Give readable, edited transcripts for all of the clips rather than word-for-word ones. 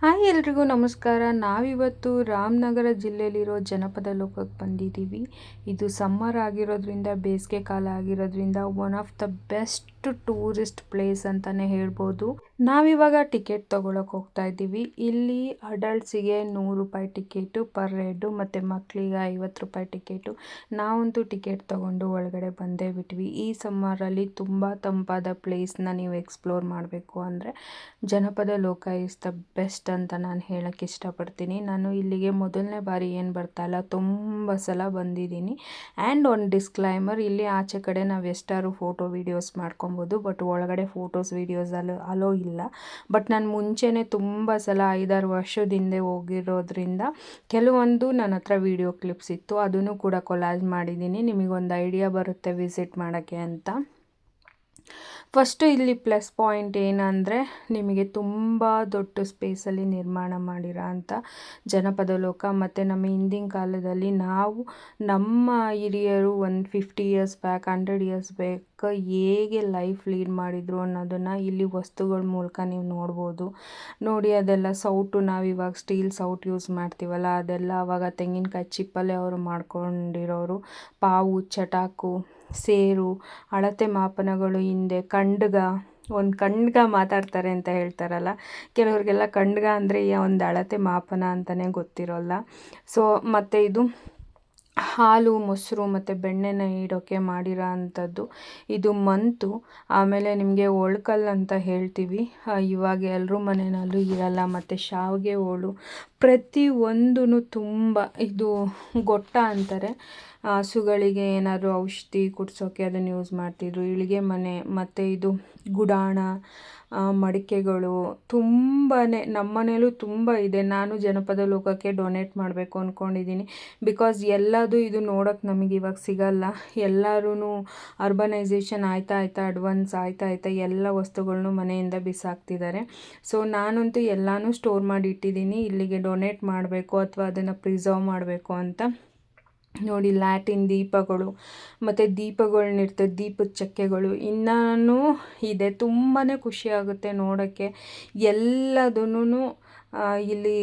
Hi ಎಲ್ರಿಗೂ ನಮಸ್ಕಾರ. ನಾವಿವತ್ತು ರಾಮನಗರ ಜಿಲ್ಲೆಯಲ್ಲಿರೋ ಜನಪದ ಲೋಕಕ್ಕೆ ಬಂದಿದ್ದೀವಿ. ಇದು ಸಮ್ಮರ್ ಆಗಿರೋದ್ರಿಂದ, ಬೇಸಿಗೆ ಕಾಲ ಆಗಿರೋದ್ರಿಂದ one of the best tourist place ಅಂತಲೇ ಹೇಳ್ಬೋದು. ನಾವಿವಾಗ ಟಿಕೆಟ್ ತೊಗೊಳಕ್ಕೆ ಹೋಗ್ತಾ ಇದ್ದೀವಿ. ಇಲ್ಲಿ ಅಡಲ್ಟ್ಸಿಗೆ 100 ರೂಪಾಯಿ ಟಿಕೆಟು ಪರ್ ಹೆಡ್ಡು ಮತ್ತು ಮಕ್ಕಳಿಗೆ 50 ರೂಪಾಯಿ ಟಿಕೆಟು. ನಾವಂತೂ ಟಿಕೆಟ್ ತೊಗೊಂಡು ಒಳಗಡೆ ಬಂದೇ ಬಿಟ್ವಿ. ಈ ಸಮ್ಮರಲ್ಲಿ ತುಂಬ ತಂಪಾದ ಪ್ಲೇಸ್ನ ನೀವು ಎಕ್ಸ್ಪ್ಲೋರ್ ಮಾಡಬೇಕು ಅಂದರೆ ಜನಪದ ಲೋಕ ಇಸ್ ದ ಬೆಸ್ಟ್ ಅಂತ ನಾನು ಹೇಳೋಕ್ಕೆ ಇಷ್ಟಪಡ್ತೀನಿ. ನಾನು ಇಲ್ಲಿಗೆ ಮೊದಲನೇ ಬಾರಿ ಏನು ಬರ್ತಾ ಇಲ್ಲ, ತುಂಬ ಸಲ ಬಂದಿದ್ದೀನಿ. ಆ್ಯಂಡ್ ಒಂದು ಡಿಸ್ಕ್ಲೈಮರ್, ಇಲ್ಲಿ ಆಚೆ ಕಡೆ ನಾವು ಎಷ್ಟಾದ್ರು ಫೋಟೋ ವೀಡಿಯೋಸ್ ಮಾಡ್ಕೊಬೋದು, ಬಟ್ ಒಳಗಡೆ ಫೋಟೋಸ್ ವೀಡಿಯೋಸ್ ಅಲೋ ಇಲ್ಲ. ಬಟ್ ನಾನು ಮುಂಚೆನೇ ತುಂಬ ಸಲ 5-6 ವರ್ಷದ ಹಿಂದೆ ಹೋಗಿರೋದ್ರಿಂದ ಕೆಲವೊಂದು ನನ್ನ ಹತ್ರ ವೀಡಿಯೋ ಕ್ಲಿಪ್ಸ್ ಇತ್ತು, ಅದನ್ನು ಕೂಡ ಕೊಲಾಜ್ ಮಾಡಿದ್ದೀನಿ. ನಿಮಗೊಂದು ಐಡಿಯಾ ಬರುತ್ತೆ ವಿಸಿಟ್ ಮಾಡೋಕ್ಕೆ ಅಂತ. ಫಸ್ಟು ಇಲ್ಲಿ ಪ್ಲಸ್ ಪಾಯಿಂಟ್ ಏನಂದರೆ, ನಿಮಗೆ ತುಂಬ ದೊಡ್ಡ ಸ್ಪೇಸಲ್ಲಿ ನಿರ್ಮಾಣ ಮಾಡಿರೋ ಅಂಥ ಜನಪದ ಲೋಕ. ಮತ್ತು ನಮ್ಮ ಹಿಂದಿನ ಕಾಲದಲ್ಲಿ ನಮ್ಮ ಹಿರಿಯರು ಒಂದು 50 ಇಯರ್ಸ್ ಬ್ಯಾಕ್, 100 ಇಯರ್ಸ್ ಬ್ಯಾಕ್ ಹೇಗೆ ಲೈಫ್ ಲೀಡ್ ಮಾಡಿದರು ಅನ್ನೋದನ್ನು ಇಲ್ಲಿ ವಸ್ತುಗಳ ಮೂಲಕ ನೀವು ನೋಡ್ಬೋದು. ನೋಡಿ, ಅದೆಲ್ಲ ಸೌಟು, ನಾವಿವಾಗ ಸ್ಟೀಲ್ ಸೌಟ್ ಯೂಸ್ ಮಾಡ್ತೀವಲ್ಲ, ಅದೆಲ್ಲ ಆವಾಗ ತೆಂಗಿನಕಾಯಿ ಚಿಪ್ಪಲ್ಲೇ ಅವರು ಮಾಡ್ಕೊಂಡಿರೋರು. ಪಾವು, ಚಟಾಕು, ಸೇರು, ಅಳತೆ ಮಾಪನಗಳು, ಹಿಂದೆ ಒಂದು ಖಂಡ್ಗ ಮಾತಾಡ್ತಾರೆ ಅಂತ ಹೇಳ್ತಾರಲ್ಲ, ಕೆಲವ್ರಿಗೆಲ್ಲ ಖಂಡ್ಗ ಅಂದರೆ ಒಂದು ಅಳತೆ ಮಾಪನ ಅಂತಲೇ ಗೊತ್ತಿರೋಲ್ಲ. ಸೊ ಮತ್ತು ಇದು ಹಾಲು, ಮೊಸರು ಮತ್ತು ಬೆಣ್ಣೆನ ಇಡೋಕ್ಕೆ ಮಾಡಿರೋ ಅಂಥದ್ದು. ಇದು ಮಂತು. ಆಮೇಲೆ ನಿಮಗೆ ಒಳ್ಕಲ್ಲು ಅಂತ ಹೇಳ್ತೀವಿ, ಇವಾಗ ಎಲ್ಲರ ಮನೆಯಲ್ಲೂ ಇರಲ್ಲ. ಮತ್ತು ಶಾವಿಗೆ ಹೋಳು, ಪ್ರತಿಯೊಂದೂ ತುಂಬ, ಇದು ಗೊಟ್ಟ ಅಂತಾರೆ, ಹಸುಗಳಿಗೆ ಏನಾದರೂ ಔಷಧಿ ಕುಡಿಸೋಕ್ಕೆ ಅದನ್ನು ಯೂಸ್ ಮಾಡ್ತಿದ್ರು. ಇಳಿಗೆ ಮನೆ, ಮತ್ತು ಇದು ಗುಡಾಣ, ಮಡಿಕೆಗಳು ತುಂಬಾ ನಮ್ಮ ಮನೇಲೂ ತುಂಬ ಇದೆ. ನಾನು ಜನಪದ ಲೋಕಕ್ಕೆ ಡೊನೇಟ್ ಮಾಡಬೇಕು ಅಂದ್ಕೊಂಡಿದ್ದೀನಿ. ಬಿಕಾಸ್ ಎಲ್ಲದು ಇದು ನೋಡೋಕ್ಕೆ ನಮಗೆ ಇವಾಗ ಸಿಗಲ್ಲ. ಎಲ್ಲರೂ ಅರ್ಬನೈಸೇಷನ್ ಆಯ್ತಾ ಅಡ್ವಾನ್ಸ್ ಆಯ್ತಾ ಎಲ್ಲ ವಸ್ತುಗಳನ್ನೂ ಮನೆಯಿಂದ ಬಿಸಾಕ್ತಿದ್ದಾರೆ. ಸೊ ನಾನಂತೂ ಎಲ್ಲನೂ ಸ್ಟೋರ್ ಮಾಡಿ ಇಟ್ಟಿದ್ದೀನಿ, ಇಲ್ಲಿಗೆ ಡೊನೇಟ್ ಮಾಡಬೇಕು ಅಥವಾ ಅದನ್ನು ಪ್ರಿಸರ್ವ್ ಮಾಡಬೇಕು ಅಂತ. ನೋಡಿ, ಲ್ಯಾಟಿನ್ ದೀಪಗಳು ಮತ್ತು ದೀಪಗಳನ್ನಿರ್ತದೆ, ದೀಪದ ಚಕ್ಕೆಗಳು ಇನ್ನೂ ಇದೆ. ತುಂಬಾ ಖುಷಿಯಾಗುತ್ತೆ ನೋಡೋಕ್ಕೆ. ಎಲ್ಲದನ್ನೂ ಇಲ್ಲಿ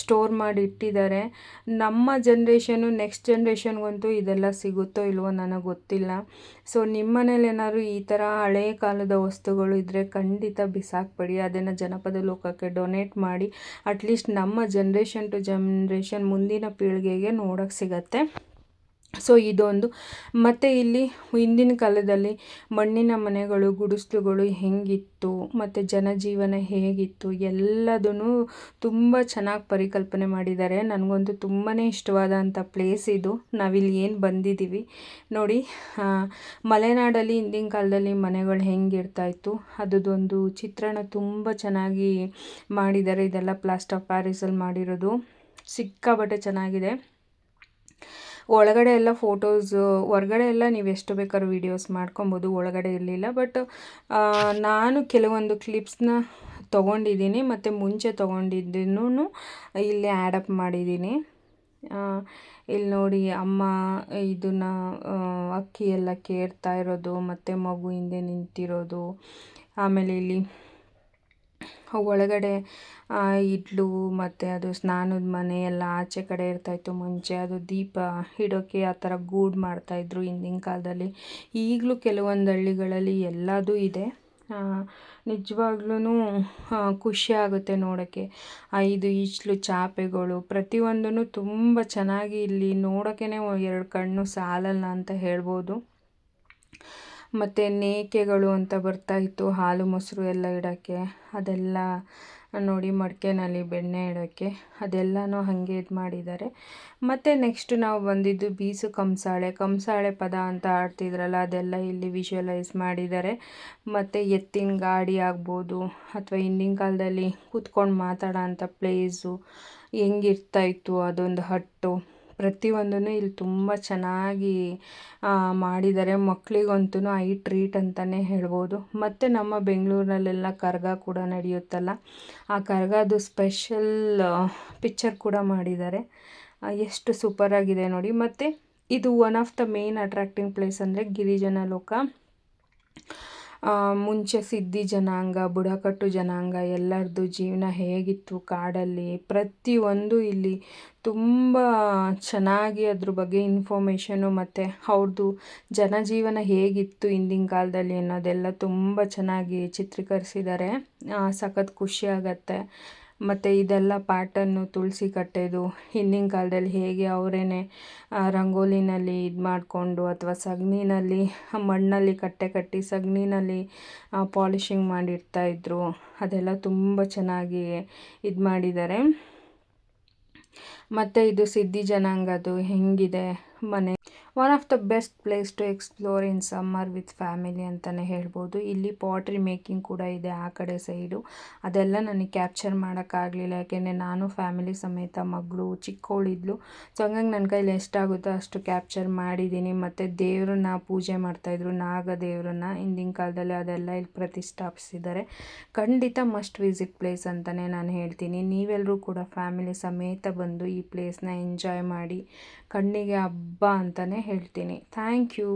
ಸ್ಟೋರ್ ಮಾಡಿ ಇಟ್ಟಿದ್ದಾರೆ. ನಮ್ಮ ಜನ್ರೇಷನು, ನೆಕ್ಸ್ಟ್ ಜನ್ರೇಷನ್ಗಂತೂ ಇದೆಲ್ಲ ಸಿಗುತ್ತೋ ಇಲ್ವೋ ನನಗೆ ಗೊತ್ತಿಲ್ಲ. ಸೊ ನಿಮ್ಮ ಮನೇಲಿ ಏನಾದ್ರು ಈ ಥರ ಹಳೆಯ ಕಾಲದ ವಸ್ತುಗಳು ಇದ್ದರೆ ಖಂಡಿತ ಬಿಸಾಕಬೇಡಿ, ಅದನ್ನು ಜನಪದ ಲೋಕಕ್ಕೆ ಡೊನೇಟ್ ಮಾಡಿ. ಅಟ್ಲೀಸ್ಟ್ ನಮ್ಮ ಜನ್ರೇಷನ್ ಟು ಜನ್ರೇಷನ್, ಮುಂದಿನ ಪೀಳಿಗೆಗೆ ನೋಡೋಕ್ಕೆ ಸಿಗತ್ತೆ. ಸೊ ಇದೊಂದು. ಮತ್ತು ಇಲ್ಲಿ ಹಿಂದಿನ ಕಾಲದಲ್ಲಿ ಮಣ್ಣಿನ ಮನೆಗಳು, ಗುಡಿಸಲುಗಳು ಹೆಂಗಿತ್ತು ಮತ್ತು ಜನಜೀವನ ಹೇಗಿತ್ತು ಎಲ್ಲದೂ ತುಂಬ ಚೆನ್ನಾಗಿ ಪರಿಕಲ್ಪನೆ ಮಾಡಿದ್ದಾರೆ. ನನಗಂತೂ ತುಂಬಾ ಇಷ್ಟವಾದಂಥ ಪ್ಲೇಸ್ ಇದು. ನಾವಿಲ್ಲಿ ಏನು ಬಂದಿದ್ದೀವಿ ನೋಡಿ, ಮಲೆನಾಡಲ್ಲಿ ಹಿಂದಿನ ಕಾಲದಲ್ಲಿ ಮನೆಗಳು ಹೆಂಗಿರ್ತಾಯಿತ್ತು ಅದೊಂದು ಚಿತ್ರಣ ತುಂಬ ಚೆನ್ನಾಗಿ ಮಾಡಿದ್ದಾರೆ. ಇದೆಲ್ಲ ಪ್ಲಾಸ್ಟರ್ ಆಫ್ ಪ್ಯಾರಿಸಲ್ಲಿ ಮಾಡಿರೋದು, ಸಿಕ್ಕಾಬಟ್ಟೆ ಚೆನ್ನಾಗಿದೆ. ಒಳಗಡೆ ಎಲ್ಲ ಫೋಟೋಸು, ಹೊರಗಡೆ ಎಲ್ಲ ನೀವು ಎಷ್ಟು ಬೇಕಾದ್ರೂ ವೀಡಿಯೋಸ್ ಮಾಡ್ಕೊಬೋದು, ಒಳಗಡೆ ಇರಲಿಲ್ಲ. ಬಟ್ ನಾನು ಕೆಲವೊಂದು ಕ್ಲಿಪ್ಸ್ನ ತೊಗೊಂಡಿದ್ದೀನಿ ಮತ್ತು ಮುಂಚೆ ತೊಗೊಂಡಿದ್ದನ್ನು ಇಲ್ಲಿ ಆ್ಯಡಪ್ ಮಾಡಿದ್ದೀನಿ. ಇಲ್ಲಿ ನೋಡಿ, ಅಮ್ಮ ಇದನ್ನು ಅಕ್ಕಿ ಎಲ್ಲ ಕೇರ್ತಾ ಇರೋದು ಮತ್ತು ಮಗು ಹಿಂದೆ ನಿಂತಿರೋದು. ಆಮೇಲೆ ಇಲ್ಲಿ ಒಳಗಡೆ ಇಡ್ಲು ಮತ್ತು ಅದು ಸ್ನಾನದ ಮನೆ ಎಲ್ಲ ಆಚೆ ಕಡೆ ಇರ್ತಾಯಿತ್ತು ಮುಂಚೆ. ಅದು ದೀಪ ಇಡೋಕ್ಕೆ ಆ ಥರ ಗೂಡು ಮಾಡ್ತಾಯಿದ್ರು ಹಿಂದಿನ ಕಾಲದಲ್ಲಿ. ಈಗಲೂ ಕೆಲವೊಂದು ಹಳ್ಳಿಗಳಲ್ಲಿ ಎಲ್ಲದೂ ಇದೆ. ನಿಜವಾಗ್ಲೂ ಖುಷಿ ಆಗುತ್ತೆ ನೋಡೋಕ್ಕೆ. 5 ಈಚಲು ಚಾಪೆಗಳು ಪ್ರತಿಯೊಂದೂ ತುಂಬ ಚೆನ್ನಾಗಿ ಇಲ್ಲಿ ನೋಡೋಕ್ಕೇ 2 ಕಣ್ಣು ಸಾಲಲ್ಲ ಅಂತ ಹೇಳ್ಬೋದು. ಮತ್ತು ನೇಕೆಗಳು ಅಂತ ಬರ್ತಾಯಿತ್ತು, ಹಾಲು ಮೊಸರು ಎಲ್ಲ ಇಡೋಕ್ಕೆ. ಅದೆಲ್ಲ ನೋಡಿ, ಮಡಿಕೆನಲ್ಲಿ ಬೆಣ್ಣೆ ಇಡೋಕ್ಕೆ ಅದೆಲ್ಲನೂ ಹಾಗೆ ಇದು ಮಾಡಿದ್ದಾರೆ. ಮತ್ತು ನೆಕ್ಸ್ಟ್ ನಾವು ಬಂದಿದ್ದು ಬೀಸು ಕಂಸಾಳೆ ಪದ ಅಂತ ಆಡ್ತಿದ್ರಲ್ಲ, ಅದೆಲ್ಲ ಇಲ್ಲಿ ವಿಜುವಲೈಸ್ ಮಾಡಿದ್ದಾರೆ. ಮತ್ತು ಎತ್ತಿನ ಗಾಡಿ ಆಗ್ಬೋದು, ಅಥವಾ ಹಿಂದಿನ ಕಾಲದಲ್ಲಿ ಕೂತ್ಕೊಂಡು ಮಾತಾಡೋ ಅಂಥ ಪ್ಲೇಸು ಹೆಂಗಿರ್ತಾಯಿತ್ತು, ಅದೊಂದು ಹಟ್ಟು, ಪ್ರತಿಯೊಂದೂ ಇಲ್ಲಿ ತುಂಬ ಚೆನ್ನಾಗಿ ಮಾಡಿದ್ದಾರೆ. ಮಕ್ಕಳಿಗಂತೂ ಐ ಟ್ರೀಟ್ ಅಂತಲೇ ಹೇಳ್ಬೋದು. ಮತ್ತು ನಮ್ಮ ಬೆಂಗಳೂರಿನಲ್ಲೆಲ್ಲ ಕರಗ ಕೂಡ ನಡೆಯುತ್ತಲ್ಲ, ಆ ಕರಗದು ಸ್ಪೆಷಲ್ ಪಿಕ್ಚರ್ ಕೂಡ ಮಾಡಿದ್ದಾರೆ. ಎಷ್ಟು ಸೂಪರಾಗಿದೆ ನೋಡಿ. ಮತ್ತು ಇದು one of the main attracting place ಅಂದರೆ ಗಿರಿಜನ ಲೋಕ. ಮುಂಚೆ ಸಿದ್ಧಿ ಜನಾಂಗ, ಬುಡಕಟ್ಟು ಜನಾಂಗ ಎಲ್ಲರದ್ದು ಜೀವನ ಹೇಗಿತ್ತು ಕಾಡಲ್ಲಿ, ಪ್ರತಿಯೊಂದು ಇಲ್ಲಿ ತುಂಬ ಚೆನ್ನಾಗಿ ಅದ್ರ ಬಗ್ಗೆ ಇನ್ಫಾರ್ಮೇಷನು ಮತ್ತು ಅವ್ರದ್ದು ಜನಜೀವನ ಹೇಗಿತ್ತು ಹಿಂದಿನ ಕಾಲದಲ್ಲಿ ಅನ್ನೋದೆಲ್ಲ ತುಂಬ ಚೆನ್ನಾಗಿ ಚಿತ್ರೀಕರಿಸಿದ್ದಾರೆ. ಸಖತ್ ಖುಷಿ ಆಗತ್ತೆ. ಮತ್ತು ಇದೆಲ್ಲ ಪ್ಯಾಟರ್ನು ತುಳಸಿ ಕಟ್ಟೋದು ಹಿಂದಿನ ಕಾಲದಲ್ಲಿ ಹೇಗೆ ಅವರೇನೆ ರಂಗೋಲಿನಲ್ಲಿ ಇದು ಮಾಡಿಕೊಂಡು ಅಥವಾ ಸಗಣಿನಲ್ಲಿ ಮಣ್ಣಲ್ಲಿ ಕಟ್ಟೆ ಕಟ್ಟಿ ಸಗಣಿನಲ್ಲಿ ಪಾಲಿಷಿಂಗ್ ಮಾಡಿರ್ತಾಯಿದ್ರು. ಅದೆಲ್ಲ ತುಂಬ ಚೆನ್ನಾಗಿ ಇದು ಮಾಡಿದ್ದಾರೆ. ಮತ್ತು ಇದು ಸಿದ್ಧಿ ಜನಾಂಗದ್ದು ಹೆಂಗಿದೆ ಮನೆ. One of the best place to explore in summer with family ಅಂತಲೇ ಹೇಳ್ಬೋದು. ಇಲ್ಲಿ ಪಾಟ್ರಿ ಮೇಕಿಂಗ್ ಕೂಡ ಇದೆ ಆ ಕಡೆ ಸೈಡು. ಅದೆಲ್ಲ ನನಗೆ ಕ್ಯಾಪ್ಚರ್ ಮಾಡೋಕ್ಕಾಗಲಿಲ್ಲ, ಯಾಕೆಂದರೆ ನಾನು ಫ್ಯಾಮಿಲಿ ಸಮೇತ ಮಗಳು ಚಿಕ್ಕವಳಿದ್ಲು. ಸೊ ಹಂಗಾಗಿ ನನ್ನ ಕೈಲಿ ಎಷ್ಟಾಗುತ್ತೋ ಅಷ್ಟು ಕ್ಯಾಪ್ಚರ್ ಮಾಡಿದ್ದೀನಿ. ಮತ್ತು ದೇವ್ರನ್ನ ಪೂಜೆ ಮಾಡ್ತಾಯಿದ್ರು, ನಾಗ ದೇವ್ರನ್ನ ಹಿಂದಿನ ಕಾಲದಲ್ಲಿ, ಅದೆಲ್ಲ ಇಲ್ಲಿ ಪ್ರತಿಷ್ಠಾಪಿಸಿದ್ದಾರೆ. ಖಂಡಿತ ಮಸ್ಟ್ ವಿಸಿಟ್ ಪ್ಲೇಸ್ ಅಂತಲೇ ನಾನು ಹೇಳ್ತೀನಿ. ನೀವೆಲ್ಲರೂ ಕೂಡ ಫ್ಯಾಮಿಲಿ ಸಮೇತ ಬಂದು ಈ ಪ್ಲೇಸ್ನ ಎಂಜಾಯ್ ಮಾಡಿ ಕಣ್ಣಿಗೆ ಹಬ್ಬ ಅಂತಲೇ ಹೇಳ್ತೀನಿ. Thank you.